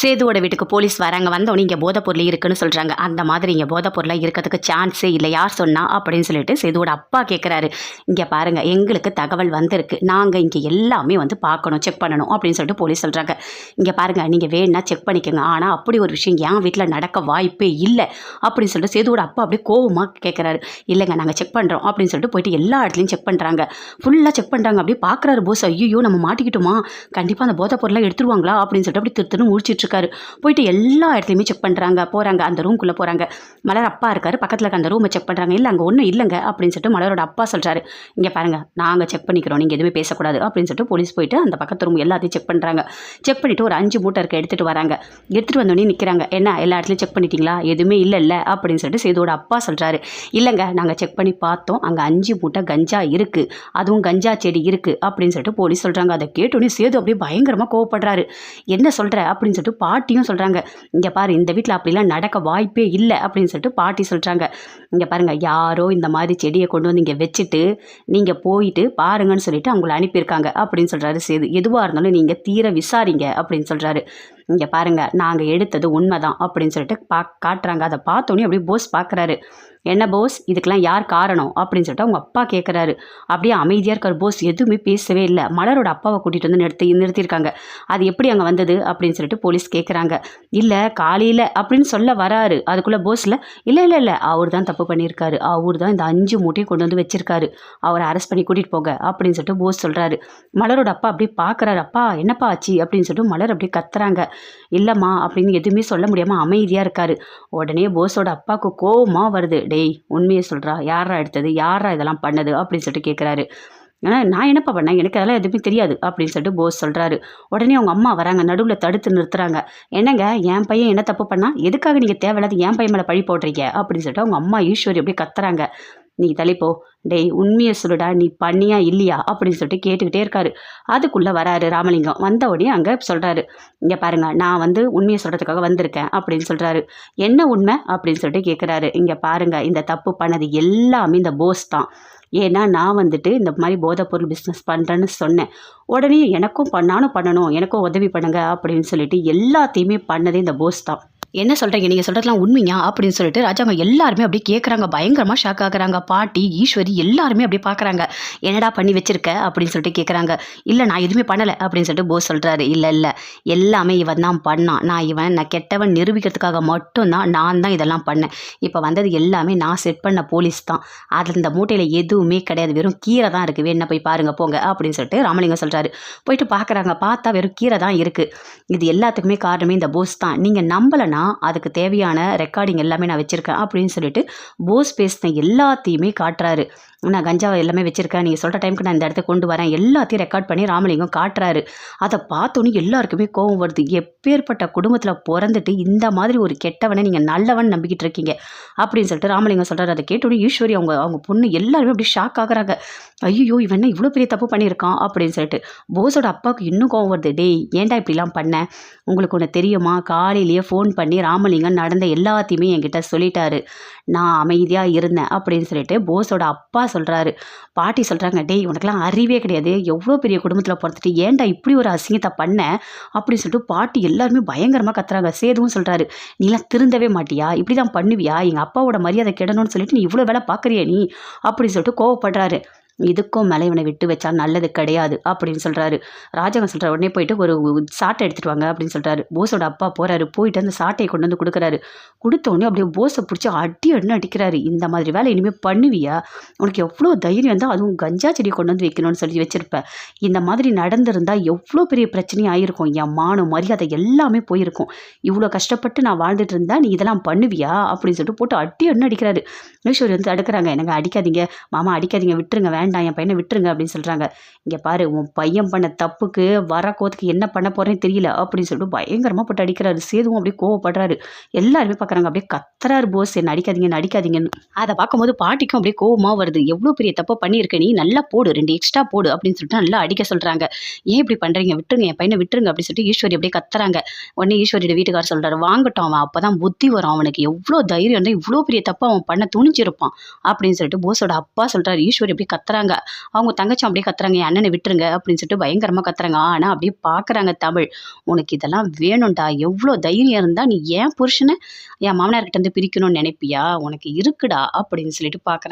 சேதுவோட வீட்டுக்கு போலீஸ் வராங்க. வந்தோடனே இங்கே போதைப்பொருள் இருக்குன்னு சொல்கிறாங்க. அந்த மாதிரி இங்கே போதைப்பொருளாக இருக்கிறதுக்கு சான்ஸே இல்லை, யார் சொன்னா அப்படின்னு சொல்லிட்டு சேதுவோட அப்பா கேட்குறாரு. இங்கே பாருங்கள், எங்களுக்கு தகவல் வந்திருக்கு, நாங்கள் இங்கே எல்லாமே வந்து பார்க்கணும், செக் பண்ணணும் அப்படின்னு சொல்லிட்டு போலீஸ் சொல்கிறாங்க. இங்கே பாருங்கள், நீங்கள் வேணுன்னா செக் பண்ணிக்கோங்க, ஆனால் அப்படி ஒரு விஷயம் என் வீட்டில் நடக்க வாய்ப்பே இல்லை அப்படின்னு சொல்லிட்டு சேதுவோட அப்பா அப்படியே கோவமாக கேட்குறாரு. இல்லைங்க, நாங்கள் செக் பண்ணுறோம் அப்படின்னு சொல்லிட்டு போயிட்டு எல்லா இடத்துலையும் செக் பண்ணுறாங்க. ஃபுல்லாக செக் பண்ணுறாங்க. அப்படியே பார்க்குறாரு போஸ். ஐயோ, நம்ம மாட்டிக்கிட்டோமா, கண்டிப்பாக அந்த போதைப்பொருளாக எடுத்துருவாங்களா அப்படின்னு சொல்லிட்டு அப்படி திருத்தணும் முடிச்சிட்டு இருக்காரு. போயிட்டு எல்லா இடத்துலையுமே செக் பண்ணுறாங்க. போகிறாங்க, அந்த ரூம்குள்ளே போகிறாங்க. மலர் அப்பா இருக்காரு, பக்கத்தில் இருக்க அந்த ரூமை செக் பண்ணுறாங்க. இல்லை, அங்கே ஒன்றும் இல்லைங்க அப்படின்னு சொல்லிட்டு மலரோட அப்பா சொல்கிறாரு. இங்கே பாருங்கள், நாங்கள் செக் பண்ணிக்கிறோம், நீங்கள் எதுவுமே பேசக்கூடாது அப்படின்னு சொல்லிட்டு போலீஸ் போயிட்டு அந்த பக்கத்து ரூம் எல்லாத்தையும் செக் பண்ணுறாங்க. செக் பண்ணிவிட்டு ஒரு 5 மூட்டை இருக்க எடுத்துகிட்டு வராங்க. எடுத்துகிட்டு வந்தோடனே நிற்கிறாங்க. என்ன, எல்லா இடத்துலையும் செக் பண்ணிட்டீங்களா, எதுவுமே இல்லை அப்படின்னு சொல்லிட்டு சேதுவோட அப்பா சொல்கிறாரு. இல்லைங்க, நாங்கள் செக் பண்ணி பார்த்தோம், அங்கே 5 மூட்டை கஞ்சா இருக்குது, அதுவும் கஞ்சா செடி இருக்குது அப்படின்னு சொல்லிட்டு போலீஸ் சொல்கிறாங்க. அதை கேட்டோன்னே சேது அப்படியே பயங்கரமாக கோவப்படுறாரு. என்ன சொல்கிற அப்படின்னு சொல்லிட்டு பாட்டியும் சொல்கிறாங்க. இங்கே பாரு, இந்த வீட்டில் அப்படிலாம் நடக்க வாய்ப்பே இல்லை அப்படின்னு சொல்லிட்டு பாட்டி சொல்கிறாங்க. இங்கே பாருங்கள், யாரோ இந்த மாதிரி செடியை கொண்டு வந்து இங்கே வச்சுட்டு நீங்கள் போயிட்டு பாருங்கன்னு சொல்லிட்டு அவங்கள அனுப்பியிருக்காங்க அப்படின்னு சொல்கிறாரு சேது. எதுவாக இருந்தாலும் நீங்கள் தீர விசாரிங்க அப்படின்னு சொல்கிறாரு. இங்கே பாருங்கள், நாங்கள் எடுத்தது உண்மைதான் அப்படின்னு சொல்லிட்டு காட்டுறாங்க. அதை பார்த்தோன்னே அப்படியே போஸ் பார்க்குறாரு. என்ன போஸ், இதுக்கெல்லாம் யார் காரணம் அப்படின்னு சொல்லிட்டு அவங்க அப்பா கேட்குறாரு. அப்படியே அமைதியாக இருக்கார் போஸ், எதுவுமே பேசவே இல்லை. மலரோட அப்பாவை கூட்டிகிட்டு வந்து நிறுத்தியிருக்காங்க. அது எப்படி அங்கே வந்தது அப்படின்னு சொல்லிட்டு போலீஸ் கேட்குறாங்க. இல்லை, காலையில் அப்படின்னு சொல்ல வராரு. அதுக்குள்ளே போஸில் இல்லை, அவர் தான் தப்பு பண்ணியிருக்காரு, அவர் தான் இந்த 5 மூட்டையும் கொண்டு வந்து வச்சிருக்காரு, அவரை அரெஸ்ட் பண்ணி கூட்டிகிட்டு போக அப்படின்னு சொல்லிட்டு போஸ் சொல்கிறாரு. மலரோட அப்பா அப்படியே பார்க்குறாரு. அப்பா என்னப்பா ஆச்சு அப்படின்னு சொல்லிட்டு மலர் அப்படியே கத்துறாங்க. இல்லைம்மா அப்படின்னு எதுவுமே சொல்ல முடியாமல் அமைதியாக இருக்காரு. உடனே போஸோட அப்பாவுக்கு கோவமாக வருது. டேய், உண்மையை சொல்கிறா, யாரா எடுத்தது, யாரா இதெல்லாம் பண்ணது அப்படின்னு சொல்லிட்டு கேட்குறாரு. ஆனால் நான் என்னப்பா பண்ணேன், எனக்கு அதெல்லாம் எதுவுமே தெரியாது அப்படின்னு சொல்லிட்டு போஸ் சொல்கிறாரு. உடனே அவங்க அம்மா வராங்க, நடுவில் தடுத்து நிறுத்துறாங்க. என்னங்க, என் பையன் என்ன தப்பு பண்ணா, எதுக்காக நீங்கள் தேவையில்லாத என் பையன் மேலே பழி போடுறீங்க அப்படின்னு சொல்லிட்டு அவங்க அம்மா ஈஸ்வரி அப்படியே கத்துறாங்க. நீ தலைப்போ, டேய் உண்மையை சொல்லுடா, நீ பண்ணியா இல்லையா அப்படின்னு சொல்லிட்டு கேட்டுக்கிட்டே இருக்காரு. அதுக்குள்ளே வராரு ராமலிங்கம். வந்த உடனே அங்கே சொல்கிறாரு. இங்கே பாருங்க, நான் வந்து உண்மையை சொல்கிறதுக்காக வந்திருக்கேன் அப்படின்னு சொல்கிறாரு. என்ன உண்மை அப்படின்னு சொல்லிட்டு கேட்குறாரு. இங்கே பாருங்க, இந்த தப்பு பண்ணது எல்லாமே இந்த போஸ் தான். ஏன்னா நான் வந்துட்டு இந்த மாதிரி போதைப்பொருள் பிஸ்னஸ் பண்ணுறேன்னு சொன்னேன். உடனே எனக்கும் பண்ணணும், எனக்கும் உதவி பண்ணுங்க அப்படின்னு சொல்லிட்டு எல்லாத்தையுமே பண்ணதே இந்த போஸ் தான். என்ன சொல்கிறீங்க, நீங்கள் சொல்கிறதுலாம் உண்மையா அப்படின்னு சொல்லிட்டு ராஜாங்க எல்லாருமே அப்படியே கேட்குறாங்க. பயங்கரமாக ஷாக் ஆகுறாங்க. பாட்டி, ஈஸ்வரி எல்லாருமே அப்படியே பார்க்குறாங்க. என்னடா பண்ணி வச்சிருக்க அப்படின்னு சொல்லிட்டு கேட்குறாங்க. இல்லை, நான் எதுவுமே பண்ணலை அப்படின்னு சொல்லிட்டு போஸ் சொல்கிறாரு. இல்லை, எல்லாமே இவன் தான் பண்ணான். நான் கெட்டவன் நிரூபிக்கிறதுக்காக மட்டும்தான் நான் தான் இதெல்லாம் பண்ணேன். இப்போ வந்தது எல்லாமே நான் செட் பண்ண போலீஸ் தான். அதில் இந்த மூட்டையில் எதுவுமே கிடையாது, வெறும் கீரை தான் இருக்குது, வேணா போய் பாருங்கள் போங்க அப்படின்னு சொல்லிட்டு ராமலிங்கம் சொல்கிறாரு. போயிட்டு பார்க்குறாங்க. பார்த்தா வெறும் கீரை தான் இருக்குது. இது எல்லாத்துக்குமே காரணமே இந்த போஸ் தான். நீங்கள் நம்பலைன்னா அதுக்கு தேவையான ரெக்கார்டிங் எல்லாமே நான் வச்சுருக்கேன் அப்படின்னு சொல்லிட்டு போஸ் பேசின எல்லாத்தையுமே காட்டுறாரு. நான் கஞ்சாவை எல்லாமே வச்சுருக்கேன், நீங்கள் சொல்கிற டைமுக்கு நான் இந்த இடத்த கொண்டு வரேன், எல்லாத்தையும் ரெக்கார்ட் பண்ணி ராமலிங்கம் காட்டுறாரு. அதை பார்த்தோன்னே எல்லாருக்குமே கோவம் வருது. எப்பேற்பட்ட குடும்பத்தில் பிறந்துட்டு இந்த மாதிரி ஒரு கெட்டவனை நீங்கள் நல்லவன் நம்பிக்கிட்டு இருக்கீங்க அப்படின்னு சொல்லிட்டு ராமலிங்கம் சொல்கிறாரு. அதை கேட்டோன்னே ஈஸ்வரி அவங்க பொண்ணு எல்லாருமே அப்படி ஷாக் ஆகுறாங்க. ஐயோ, இவன் இவ்வளோ பெரிய தப்பு பண்ணியிருக்கான் அப்படின்னு சொல்லிட்டு போஸோட அப்பாவுக்கு இன்னும் கோவம் வருது. டேய், ஏன்டா இப்படிலாம் பண்ண, உங்களுக்கு ஒன்று தெரியுமா, காலையிலேயே ஃபோன் பண்ணி ராமலிங்கம் நடந்த எல்லாத்தையுமே என்கிட்ட சொல்லிட்டாரு, நான் அமைதியாக இருந்தேன் அப்படின்னு சொல்லிட்டு போஸோட அப்பா சொல்கிறாரு. பாட்டி சொல்கிறாங்க. டேய், உனக்கெல்லாம் அறிவே கிடையாது, எவ்வளோ பெரிய குடும்பத்தில் பிறந்துட்டு ஏன்டா இப்படி ஒரு அசிங்கத்தை பண்ண அப்படின்னு சொல்லிட்டு பாட்டி எல்லாருமே பயங்கரமாக கத்துறாங்க. சேதுவும் சொல்கிறாரு. நீலாம் திருந்தவே மாட்டியா, இப்படி தான் பண்ணுவியா, எங்கள் அப்பாவோட மரியாதை கெடணும்னு சொல்லிட்டு நீ இவ்வளோ வேலை பார்க்குறியா நீ அப்படின்னு சொல்லிட்டு கோவப்படுறாரு. இதுக்கும் மேலே இவனை விட்டு வச்சா நல்லது கிடையாது அப்படின்னு சொல்கிறாரு. ராஜாங்க சொல்கிற உடனே போயிட்டு ஒரு சாட்டை எடுத்துகிட்டு வாங்க அப்படின்னு சொல்கிறாரு. போஸோட அப்பா போகிறாரு. போயிட்டு அந்த சாட்டையை கொண்டு வந்து கொடுக்குறாரு. கொடுத்தோடனே அப்படியே போஸை பிடிச்சி அடின்னு அடிக்கிறாரு. இந்த மாதிரி வேலை இனிமேல் பண்ணுவியா, உனக்கு எவ்வளோ தைரியம் இருந்தால் அதுவும் கஞ்சா செடியை கொண்டு வந்து வைக்கணும்னு சொல்லி வச்சுருப்பேன், இந்த மாதிரி நடந்திருந்தால் எவ்வளோ பெரிய பிரச்சனையும் ஆகிருக்கும், என் மானம் மரியாதை எல்லாமே போயிருக்கும், இவ்வளோ கஷ்டப்பட்டு நான் வாழ்ந்துட்டு இருந்தா நீ இதெல்லாம் பண்ணுவியா அப்படின்னு சொல்லிட்டு போட்டு அடின்னு அடிக்கிறாரு. ஈஸ்வரி வந்து அடுக்கிறாங்க. என்னங்க அடிக்காதீங்க மாமா, அடிக்காதீங்க, விட்டுருங்க, வேண்டாம், என் பையனை விட்டுருங்க அப்படின்னு சொல்கிறாங்க. இங்கே பாரு, உன் பையன் பண்ண தப்புக்கு வர கோத்துக்கு என்ன பண்ண போகிறேன்னு தெரியல அப்படின்னு சொல்லிட்டு பயங்கரமாக போட்டு அடிக்கிறாரு. சேதுவும் அப்படியே கோவப்படுறாரு. எல்லாருமே பார்க்குறாங்க. அப்படியே கத்துறாரு போஸ், என்ன அடிக்காதீங்கன்னு. அதை பார்க்கும்போது பாட்டிக்கும் அப்படியே கோவமாக வருது. எவ்வளோ பெரிய தப்பை பண்ணியிருக்க நீ, நல்லா போடு, 2 எக்ஸ்ட்ரா போடு அப்படின்னு சொல்லிட்டு நல்லா அடிக்க சொல்கிறாங்க. ஏன் இப்படி பண்ணுறீங்க, விட்டுருங்க, என் பையனை விட்டுருங்க அப்படின்னு சொல்லிட்டு ஈஸ்வரி அப்படியே கத்துறாங்க. உடனே ஈஸ்வரியோட வீட்டுக்காரர் சொல்கிறாரு. வாங்கட்டும், அவன் அப்போ தான் புத்தி வரும், அவனுக்கு எவ்வளோ தைரியம் இருந்தால் இவ்வளோ பெரிய தப்பை அவன் பண்ண துணிஞ்சிருப்பான் அப்படின்னு சொல்லிட்டு போஸோட அப்பா சொல்கிறாரு. ஈஸ்வரி அப்படியே கத்துறாங்க. கத்துறாங்க. அவங்க தங்கச்சி அப்படியே கத்துறாங்க, என் அண்ணனை விட்டுருங்க அப்படின்னு சொல்லிட்டு பயங்கரமா கத்துறாங்க. ஆனா அப்படியே பார்க்குறாங்க தமிழ். உனக்கு இதெல்லாம் வேணும்டா, எவ்வளோ தைரியம் இருந்தா நீ என் புருஷனை என் மாமனார்கிட்ட இருந்து பிரிக்கணும்னு நினைப்பியா? உனக்கு இருக்குடா அப்படின்னு சொல்லிட்டு பார்க்குறாங்க.